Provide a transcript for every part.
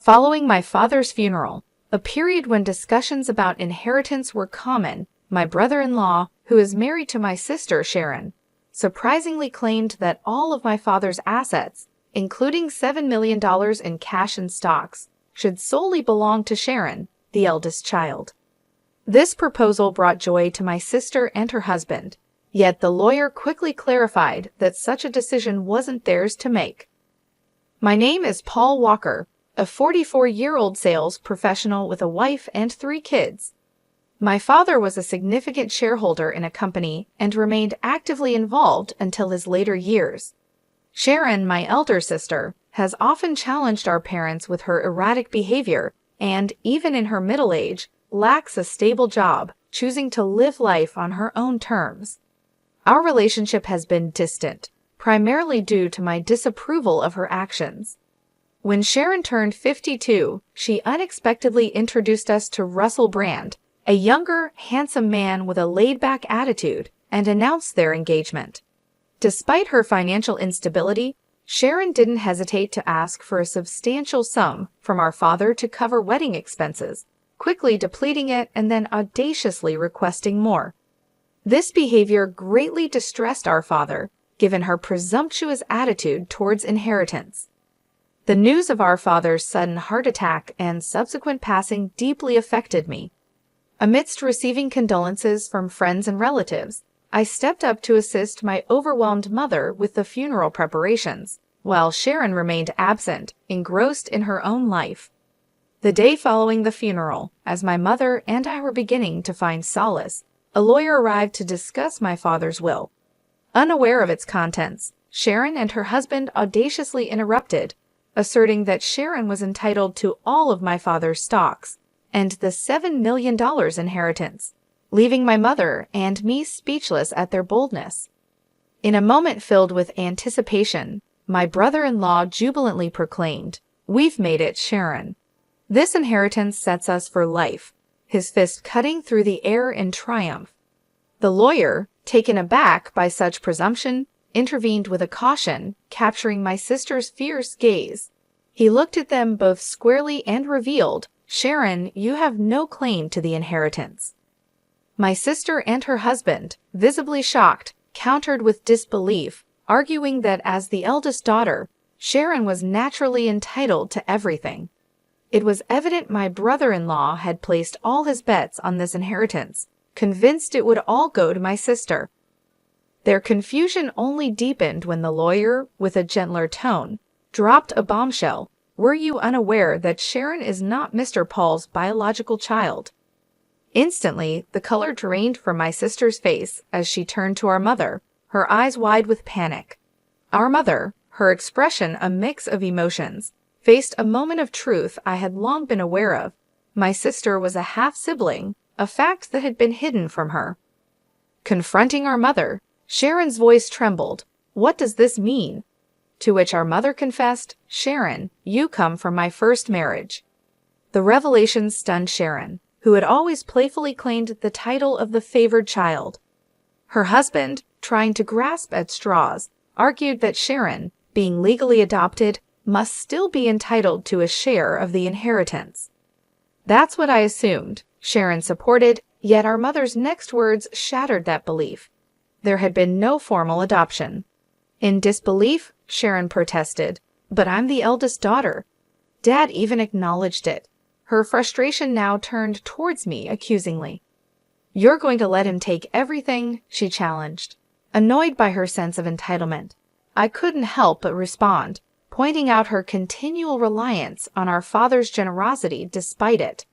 Following my father's funeral, a period when discussions about inheritance were common, my brother-in-law, who is married to my sister Sharon, surprisingly claimed that all of my father's assets, including $7 million in cash and stocks, should solely belong to Sharon, the eldest child. This proposal brought joy to my sister and her husband, yet the lawyer quickly clarified that such a decision wasn't theirs to make. My name is Paul Walker, a 44-year-old sales professional with a wife and 3 kids. My father was a significant shareholder in a company and remained actively involved until his later years. Sharon, my elder sister, has often challenged our parents with her erratic behavior and, even in her middle age, lacks a stable job, choosing to live life on her own terms. Our relationship has been distant, primarily due to my disapproval of her actions. When Sharon turned 52, she unexpectedly introduced us to Russell Brand, a younger, handsome man with a laid-back attitude, and announced their engagement. Despite her financial instability, Sharon didn't hesitate to ask for a substantial sum from our father to cover wedding expenses, quickly depleting it and then audaciously requesting more. This behavior greatly distressed our father, given her presumptuous attitude towards inheritance. The news of our father's sudden heart attack and subsequent passing deeply affected me. Amidst receiving condolences from friends and relatives, I stepped up to assist my overwhelmed mother with the funeral preparations, while Sharon remained absent, engrossed in her own life. The day following the funeral, as my mother and I were beginning to find solace, a lawyer arrived to discuss my father's will. Unaware of its contents, Sharon and her husband audaciously interrupted, asserting that Sharon was entitled to all of my father's stocks and the $7 million inheritance, leaving my mother and me speechless at their boldness. In a moment filled with anticipation, my brother-in-law jubilantly proclaimed, "We've made it, Sharon. This inheritance sets us for life," his fist cutting through the air in triumph. The lawyer, taken aback by such presumption, intervened with a caution, capturing my sister's fierce gaze. He looked at them both squarely and revealed, "Sharon, you have no claim to the inheritance." My sister and her husband, visibly shocked, countered with disbelief, arguing that as the eldest daughter, Sharon was naturally entitled to everything. It was evident my brother-in-law had placed all his bets on this inheritance, convinced it would all go to my sister. Their confusion only deepened when the lawyer, with a gentler tone, dropped a bombshell. "Were you unaware that Sharon is not Mr. Paul's biological child?" Instantly, the color drained from my sister's face as she turned to our mother, her eyes wide with panic. Our mother, her expression a mix of emotions, faced a moment of truth I had long been aware of. My sister was a half-sibling, a fact that had been hidden from her. Confronting our mother, Sharon's voice trembled. "What does this mean?" To which our mother confessed, "Sharon, you come from my first marriage." The revelation stunned Sharon, who had always playfully claimed the title of the favored child. Her husband, trying to grasp at straws, argued that Sharon, being legally adopted, must still be entitled to a share of the inheritance. "That's what I assumed," Sharon supported, yet our mother's next words shattered that belief. There had been no formal adoption. In disbelief, Sharon protested, "But I'm the eldest daughter." Dad even acknowledged it. Her frustration now turned towards me accusingly. "You're going to let him take everything?" she challenged. Annoyed by her sense of entitlement, I couldn't help but respond, pointing out her continual reliance on our father's generosity despite it.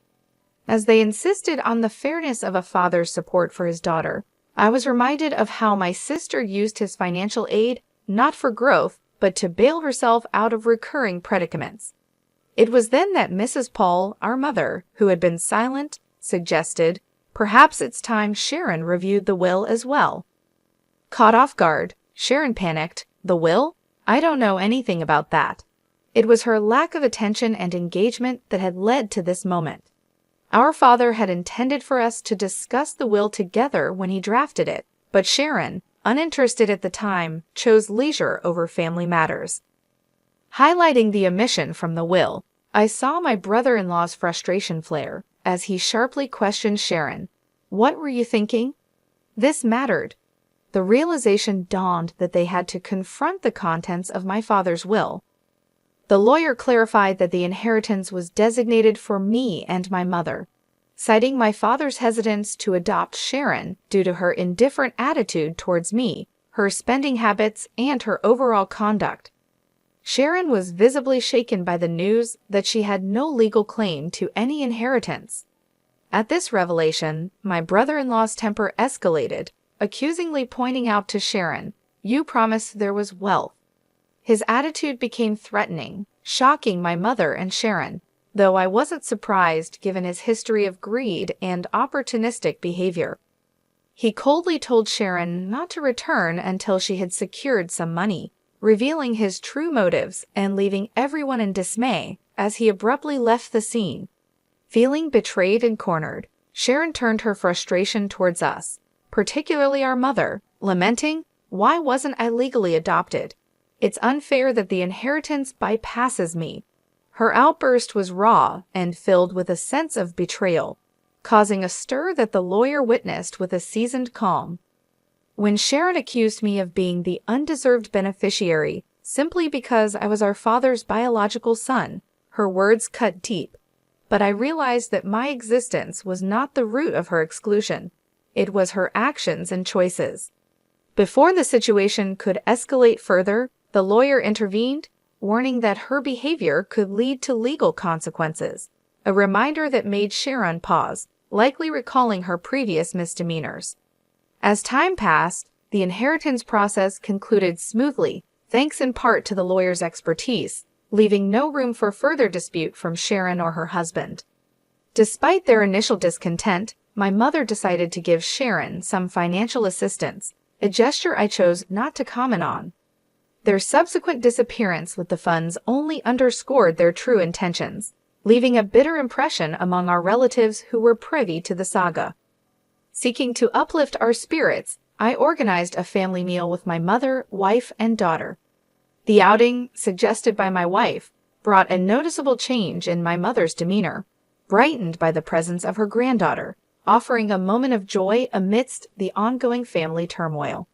As they insisted on the fairness of a father's support for his daughter, I was reminded of how my sister used his financial aid not for growth, but to bail herself out of recurring predicaments. It was then that Mrs. Paul, our mother, who had been silent, suggested, "Perhaps it's time Sharon reviewed the will as well." Caught off guard, Sharon panicked, "The will? I don't know anything about that." It was her lack of attention and engagement that had led to this moment. Our father had intended for us to discuss the will together when he drafted it, but Sharon, uninterested at the time, chose leisure over family matters. Highlighting the omission from the will, I saw my brother-in-law's frustration flare as he sharply questioned Sharon. "What were you thinking?" This mattered. The realization dawned that they had to confront the contents of my father's will. The lawyer clarified that the inheritance was designated for me and my mother, citing my father's hesitance to adopt Sharon due to her indifferent attitude towards me, her spending habits, and her overall conduct. Sharon was visibly shaken by the news that she had no legal claim to any inheritance. At this revelation, my brother-in-law's temper escalated, accusingly pointing out to Sharon, "You promised there was wealth." His attitude became threatening, shocking my mother and Sharon, though I wasn't surprised given his history of greed and opportunistic behavior. He coldly told Sharon not to return until she had secured some money, revealing his true motives and leaving everyone in dismay as he abruptly left the scene. Feeling betrayed and cornered, Sharon turned her frustration towards us, particularly our mother, lamenting, "Why wasn't I legally adopted? It's unfair that the inheritance bypasses me." Her outburst was raw and filled with a sense of betrayal, causing a stir that the lawyer witnessed with a seasoned calm. When Sharon accused me of being the undeserved beneficiary simply because I was our father's biological son, her words cut deep. But I realized that my existence was not the root of her exclusion. It was her actions and choices. Before the situation could escalate further, the lawyer intervened, warning that her behavior could lead to legal consequences, a reminder that made Sharon pause, likely recalling her previous misdemeanors. As time passed, the inheritance process concluded smoothly, thanks in part to the lawyer's expertise, leaving no room for further dispute from Sharon or her husband. Despite their initial discontent, my mother decided to give Sharon some financial assistance, a gesture I chose not to comment on. Their subsequent disappearance with the funds only underscored their true intentions, leaving a bitter impression among our relatives who were privy to the saga. Seeking to uplift our spirits, I organized a family meal with my mother, wife, and daughter. The outing, suggested by my wife, brought a noticeable change in my mother's demeanor, brightened by the presence of her granddaughter, offering a moment of joy amidst the ongoing family turmoil.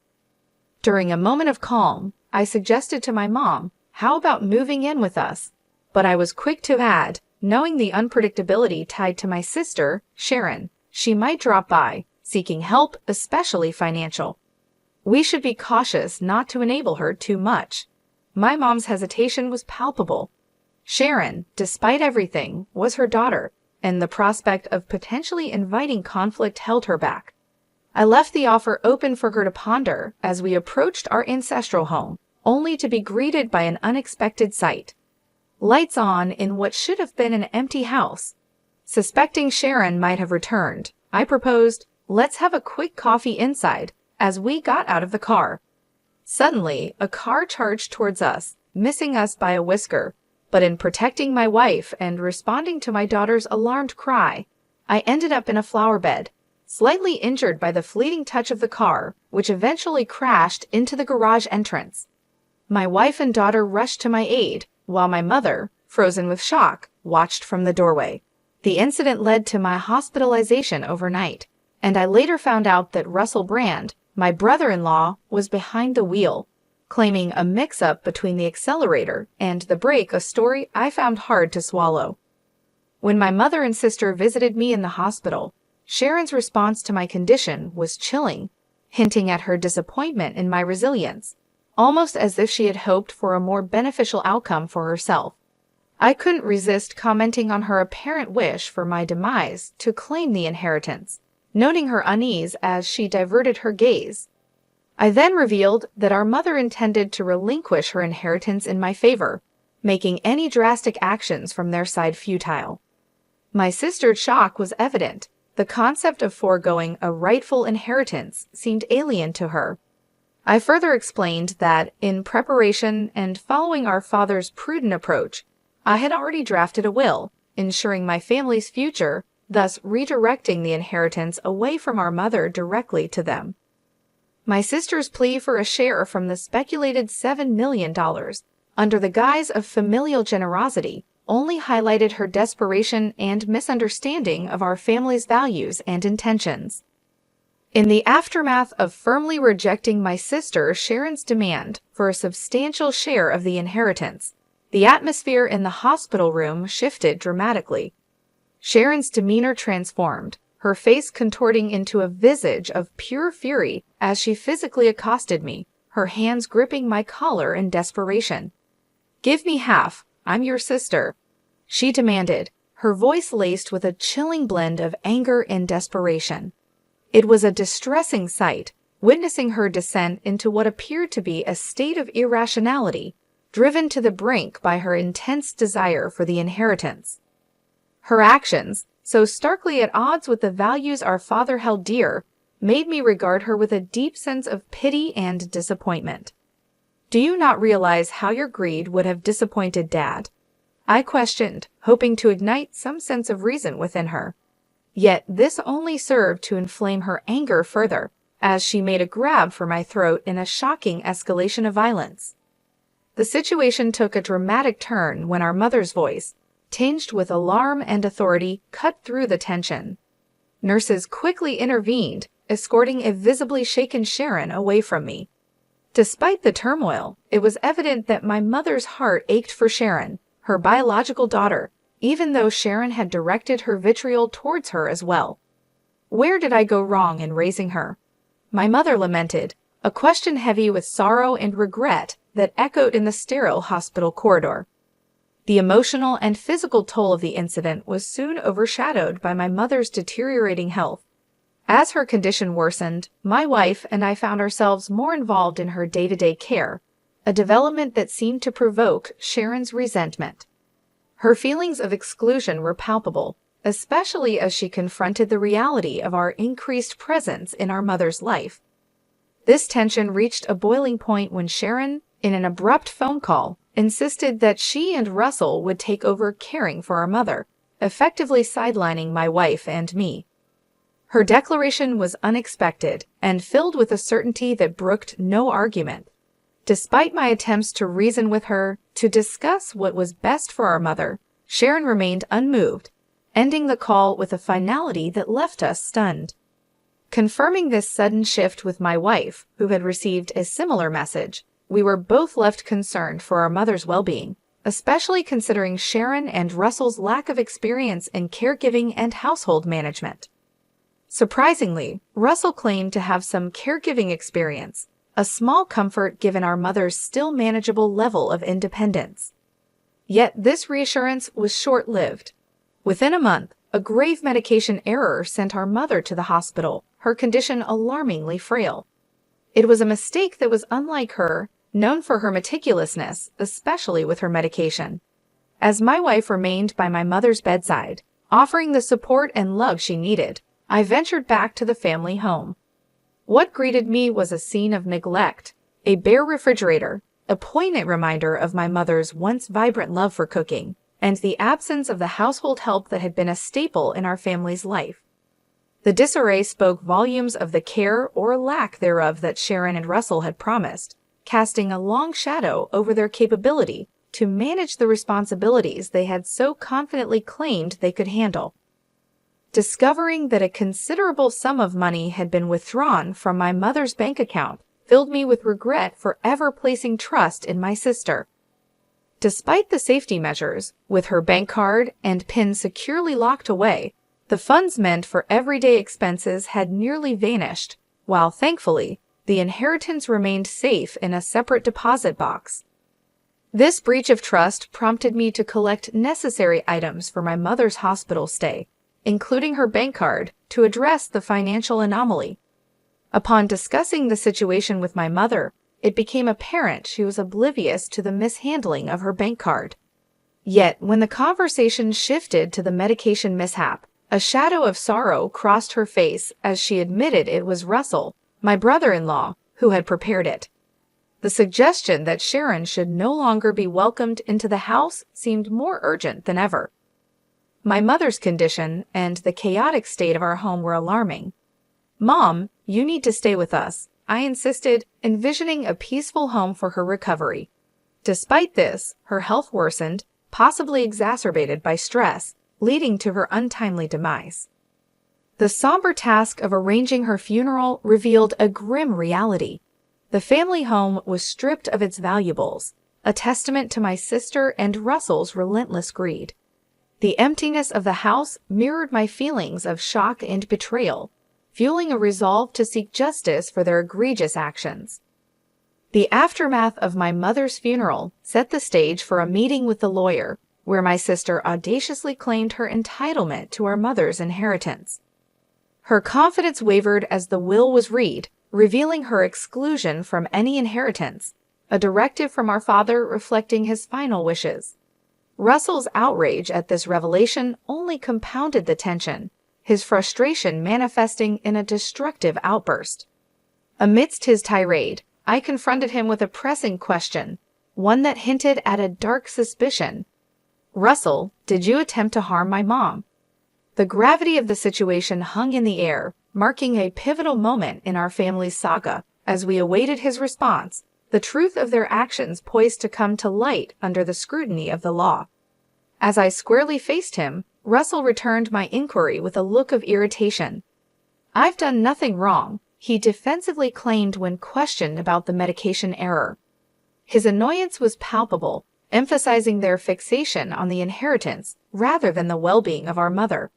During a moment of calm, I suggested to my mom, "How about moving in with us?" But I was quick to add, knowing the unpredictability tied to my sister, Sharon, she might drop by, seeking help, especially financial. We should be cautious not to enable her too much. My mom's hesitation was palpable. Sharon, despite everything, was her daughter, and the prospect of potentially inviting conflict held her back. I left the offer open for her to ponder as we approached our ancestral home, only to be greeted by an unexpected sight. Lights on in what should have been an empty house. Suspecting Sharon might have returned, I proposed, "Let's have a quick coffee inside," as we got out of the car. Suddenly, a car charged towards us, missing us by a whisker, but in protecting my wife and responding to my daughter's alarmed cry, I ended up in a flower bed, slightly injured by the fleeting touch of the car, which eventually crashed into the garage entrance. My wife and daughter rushed to my aid, while my mother, frozen with shock, watched from the doorway. The incident led to my hospitalization overnight, and I later found out that Russell Brand, my brother-in-law, was behind the wheel, claiming a mix-up between the accelerator and the brake, a story I found hard to swallow. When my mother and sister visited me in the hospital, Sharon's response to my condition was chilling, hinting at her disappointment in my resilience, almost as if she had hoped for a more beneficial outcome for herself. I couldn't resist commenting on her apparent wish for my demise to claim the inheritance, noting her unease as she diverted her gaze. I then revealed that our mother intended to relinquish her inheritance in my favor, making any drastic actions from their side futile. My sister's shock was evident. The concept of foregoing a rightful inheritance seemed alien to her. I further explained that, in preparation and following our father's prudent approach, I had already drafted a will, ensuring my family's future, thus redirecting the inheritance away from our mother directly to them. My sister's plea for a share from the speculated $7 million, under the guise of familial generosity, only highlighted her desperation and misunderstanding of our family's values and intentions. In the aftermath of firmly rejecting my sister Sharon's demand for a substantial share of the inheritance, the atmosphere in the hospital room shifted dramatically. Sharon's demeanor transformed, her face contorting into a visage of pure fury as she physically accosted me, her hands gripping my collar in desperation. "Give me half, I'm your sister," she demanded, her voice laced with a chilling blend of anger and desperation. It was a distressing sight, witnessing her descent into what appeared to be a state of irrationality, driven to the brink by her intense desire for the inheritance. Her actions, so starkly at odds with the values our father held dear, made me regard her with a deep sense of pity and disappointment. "Do you not realize how your greed would have disappointed Dad?" I questioned, hoping to ignite some sense of reason within her. Yet this only served to inflame her anger further, as she made a grab for my throat in a shocking escalation of violence. The situation took a dramatic turn when our mother's voice, tinged with alarm and authority, cut through the tension. Nurses quickly intervened, escorting a visibly shaken Sharon away from me. Despite the turmoil, it was evident that my mother's heart ached for Sharon, her biological daughter, even though Sharon had directed her vitriol towards her as well. Where did I go wrong in raising her? My mother lamented, a question heavy with sorrow and regret that echoed in the sterile hospital corridor. The emotional and physical toll of the incident was soon overshadowed by my mother's deteriorating health. As her condition worsened, my wife and I found ourselves more involved in her day-to-day care, a development that seemed to provoke Sharon's resentment. Her feelings of exclusion were palpable, especially as she confronted the reality of our increased presence in our mother's life. This tension reached a boiling point when Sharon, in an abrupt phone call, insisted that she and Russell would take over caring for our mother, effectively sidelining my wife and me. Her declaration was unexpected and filled with a certainty that brooked no argument. Despite my attempts to reason with her, to discuss what was best for our mother, Sharon remained unmoved, ending the call with a finality that left us stunned. Confirming this sudden shift with my wife, who had received a similar message, we were both left concerned for our mother's well-being, especially considering Sharon and Russell's lack of experience in caregiving and household management. Surprisingly, Russell claimed to have some caregiving experience, a small comfort given our mother's still manageable level of independence. Yet this reassurance was short-lived. Within a month, a grave medication error sent our mother to the hospital, her condition alarmingly frail. It was a mistake that was unlike her, known for her meticulousness, especially with her medication. As my wife remained by my mother's bedside, offering the support and love she needed, I ventured back to the family home. What greeted me was a scene of neglect, a bare refrigerator, a poignant reminder of my mother's once vibrant love for cooking, and the absence of the household help that had been a staple in our family's life. The disarray spoke volumes of the care or lack thereof that Sharon and Russell had promised, casting a long shadow over their capability to manage the responsibilities they had so confidently claimed they could handle. Discovering that a considerable sum of money had been withdrawn from my mother's bank account filled me with regret for ever placing trust in my sister. Despite the safety measures, with her bank card and PIN securely locked away, the funds meant for everyday expenses had nearly vanished, while thankfully, the inheritance remained safe in a separate deposit box. This breach of trust prompted me to collect necessary items for my mother's hospital stay, including her bank card, to address the financial anomaly. Upon discussing the situation with my mother, it became apparent she was oblivious to the mishandling of her bank card. Yet, when the conversation shifted to the medication mishap, a shadow of sorrow crossed her face as she admitted it was Russell, my brother-in-law, who had prepared it. The suggestion that Sharon should no longer be welcomed into the house seemed more urgent than ever. My mother's condition and the chaotic state of our home were alarming. "Mom, you need to stay with us," I insisted, envisioning a peaceful home for her recovery. Despite this, her health worsened, possibly exacerbated by stress, leading to her untimely demise. The somber task of arranging her funeral revealed a grim reality. The family home was stripped of its valuables, a testament to my sister and Russell's relentless greed. The emptiness of the house mirrored my feelings of shock and betrayal, fueling a resolve to seek justice for their egregious actions. The aftermath of my mother's funeral set the stage for a meeting with the lawyer, where my sister audaciously claimed her entitlement to our mother's inheritance. Her confidence wavered as the will was read, revealing her exclusion from any inheritance, a directive from our father reflecting his final wishes. Russell's outrage at this revelation only compounded the tension, his frustration manifesting in a destructive outburst. Amidst his tirade, I confronted him with a pressing question, one that hinted at a dark suspicion. "Russell, did you attempt to harm my mom?" The gravity of the situation hung in the air, marking a pivotal moment in our family's saga. As we awaited his response, the truth of their actions poised to come to light under the scrutiny of the law. As I squarely faced him, Russell returned my inquiry with a look of irritation. "I've done nothing wrong," he defensively claimed when questioned about the medication error. His annoyance was palpable, emphasizing their fixation on the inheritance rather than the well-being of our mother.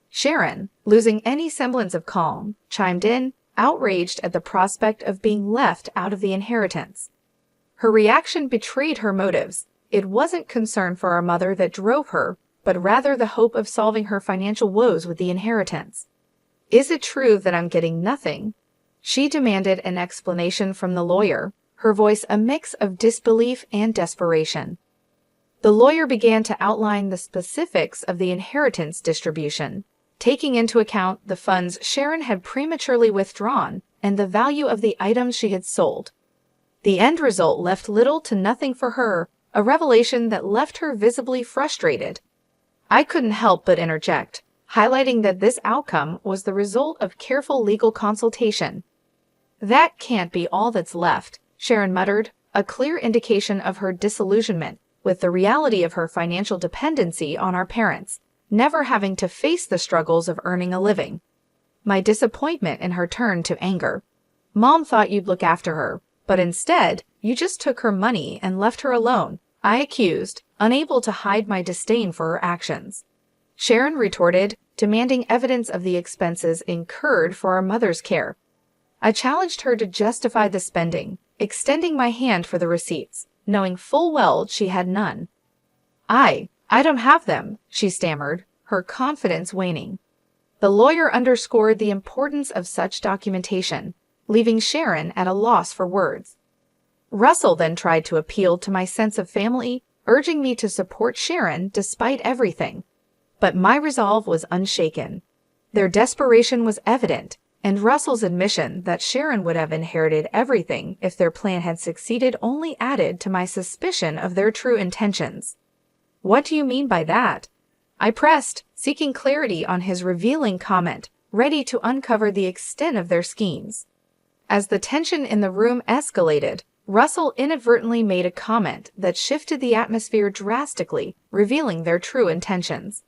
Sharon, losing any semblance of calm, chimed in, outraged at the prospect of being left out of the inheritance. Her reaction betrayed her motives. It wasn't concern for our mother that drove her, but rather the hope of solving her financial woes with the inheritance. "Is it true that I'm getting nothing?" She demanded an explanation from the lawyer, her voice a mix of disbelief and desperation. The lawyer began to outline the specifics of the inheritance distribution, taking into account the funds Sharon had prematurely withdrawn and the value of the items she had sold. The end result left little to nothing for her, a revelation that left her visibly frustrated. I couldn't help but interject, highlighting that this outcome was the result of careful legal consultation. "That can't be all that's left," Sharon muttered, a clear indication of her disillusionment with the reality of her financial dependency on our parents, never having to face the struggles of earning a living. My disappointment in her turned to anger. "Mom thought you'd look after her, but instead, you just took her money and left her alone," I accused, unable to hide my disdain for her actions. Sharon retorted, demanding evidence of the expenses incurred for our mother's care. I challenged her to justify the spending, extending my hand for the receipts, knowing full well she had none. I don't have them," she stammered, her confidence waning. The lawyer underscored the importance of such documentation, leaving Sharon at a loss for words. Russell then tried to appeal to my sense of family, urging me to support Sharon despite everything. But my resolve was unshaken. Their desperation was evident, and Russell's admission that Sharon would have inherited everything if their plan had succeeded only added to my suspicion of their true intentions. "What do you mean by that?" I pressed, seeking clarity on his revealing comment, ready to uncover the extent of their schemes. As the tension in the room escalated, Russell inadvertently made a comment that shifted the atmosphere drastically, revealing their true intentions.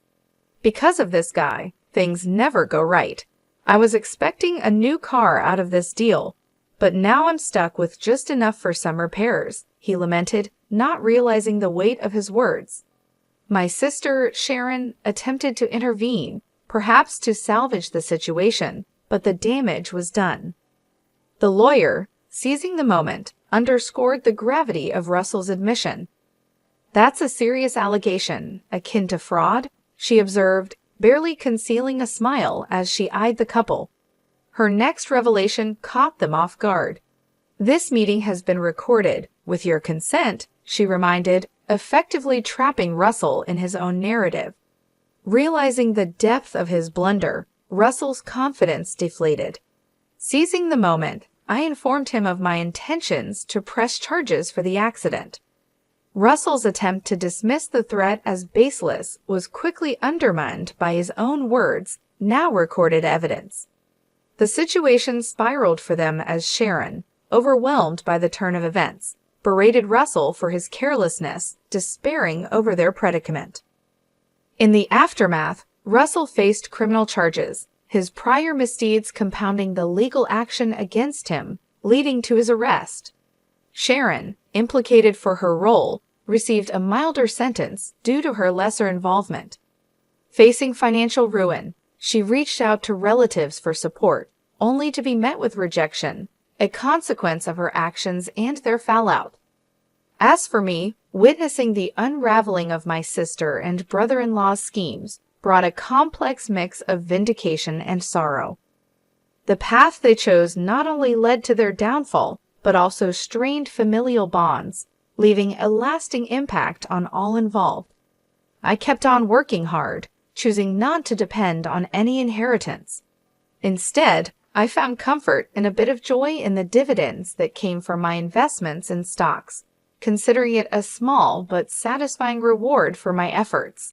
"Because of this guy, things never go right. I was expecting a new car out of this deal, but now I'm stuck with just enough for some repairs," he lamented, not realizing the weight of his words. My sister, Sharon, attempted to intervene, perhaps to salvage the situation, but the damage was done. The lawyer, seizing the moment, underscored the gravity of Russell's admission. "That's a serious allegation, akin to fraud," she observed, barely concealing a smile as she eyed the couple. Her next revelation caught them off guard. "This meeting has been recorded, with your consent," she reminded, effectively trapping Russell in his own narrative. Realizing the depth of his blunder, Russell's confidence deflated. Seizing the moment, I informed him of my intentions to press charges for the accident. Russell's attempt to dismiss the threat as baseless was quickly undermined by his own words, now recorded evidence. The situation spiraled for them as Sharon, overwhelmed by the turn of events, berated Russell for his carelessness, despairing over their predicament. In the aftermath, Russell faced criminal charges, his prior misdeeds compounding the legal action against him, leading to his arrest. Sharon, implicated for her role, received a milder sentence due to her lesser involvement. Facing financial ruin, she reached out to relatives for support, only to be met with rejection, a consequence of her actions and their fallout. As for me, witnessing the unraveling of my sister and brother-in-law's schemes brought a complex mix of vindication and sorrow. The path they chose not only led to their downfall, but also strained familial bonds, leaving a lasting impact on all involved. I kept on working hard, choosing not to depend on any inheritance. Instead, I found comfort and a bit of joy in the dividends that came from my investments in stocks, considering it a small but satisfying reward for my efforts.